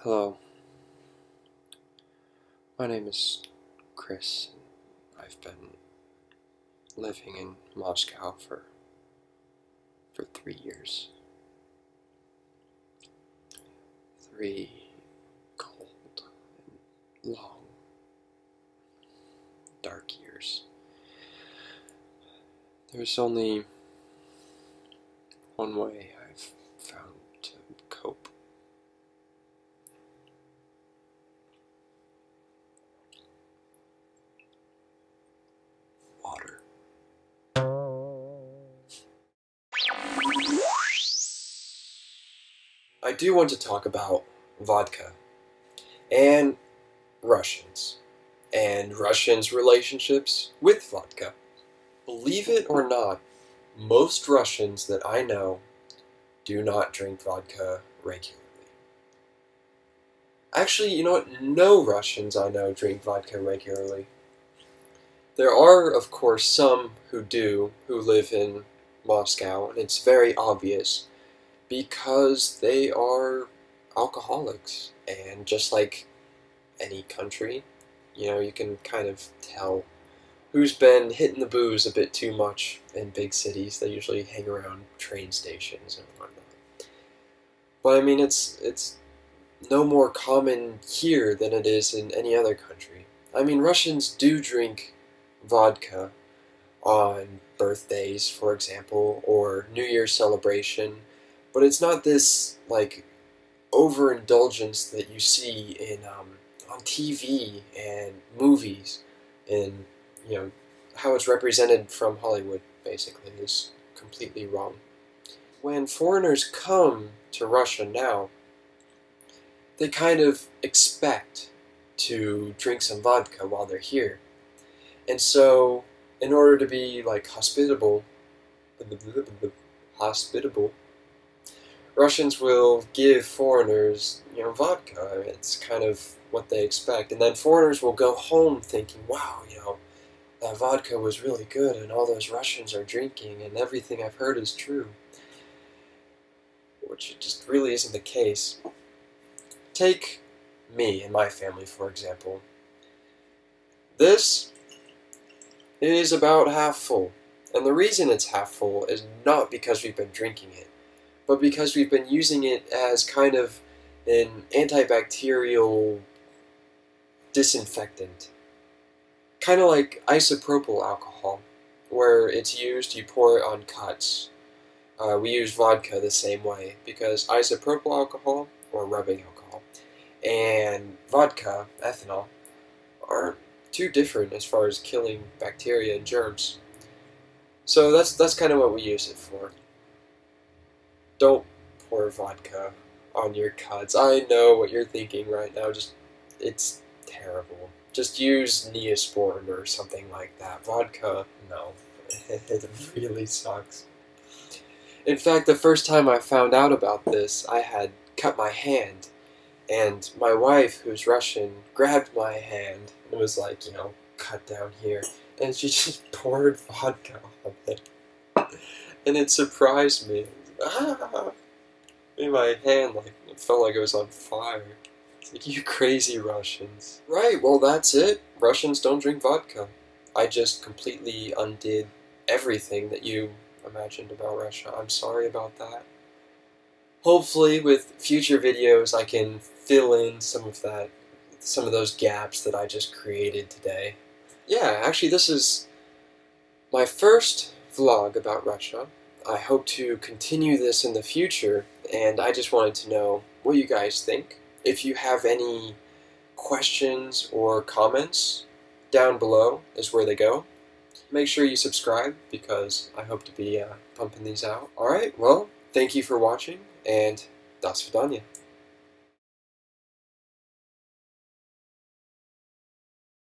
Hello, my name is Chris, and I've been living in Moscow for 3 years. 3 cold and long, dark years. There's only one way I've found to cope. Water. I do want to talk about vodka and Russians and Russians' relationships with vodka. Believe it or not, most Russians that I know do not drink vodka regularly. Actually, you know what? No Russians I know drink vodka regularly. There are, of course, some who do, who live in Moscow, and it's very obvious because they are alcoholics. And just like any country, you can kind of tell who's been hitting the booze a bit too much in big cities. They usually hang around train stations and whatnot. But I mean, it's no more common here than it is in any other country. I mean, Russians do drink vodka on birthdays, for example, or New Year's celebration, but it's not this, like, overindulgence that you see in on TV and movies, and how it's represented from Hollywood, basically, is completely wrong. When foreigners come to Russia now, they kind of expect to drink some vodka while they're here. And so, in order to be, like, hospitable, Russians will give foreigners, vodka. It's kind of what they expect. And then foreigners will go home thinking, wow, that vodka was really good, and all those Russians are drinking, and everything I've heard is true. Which just really isn't the case. Take me and my family, for example. This is about half full. And the reason it's half full is not because we've been drinking it, but because we've been using it as kind of an antibacterial disinfectant. Kind of like isopropyl alcohol, where it's used, you pour it on cuts. We use vodka the same way, because isopropyl alcohol, or rubbing alcohol, and vodka, ethanol, are too different as far as killing bacteria and germs. So that's kind of what we use it for. Don't pour vodka on your cuts. I know what you're thinking right now, it's terrible. Just use Neosporin or something like that. Vodka, no. It really sucks. In fact, the first time I found out about this, I had cut my hand, and my wife, who's Russian, grabbed my hand and was like, cut down here, and she just poured vodka on it. And it surprised me. In my hand, it felt like it was on fire. It's like, you crazy Russians. Right, well that's it. Russians don't drink vodka. I just completely undid everything that you imagined about Russia. I'm sorry about that. Hopefully with future videos I can fill in some of those gaps that I just created today. Yeah, actually this is my first vlog about Russia. I hope to continue this in the future, and I just wanted to know what you guys think. If you have any questions or comments, down below is where they go. Make sure you subscribe, because I hope to be pumping these out. Alright, well, thank you for watching, and до свидания.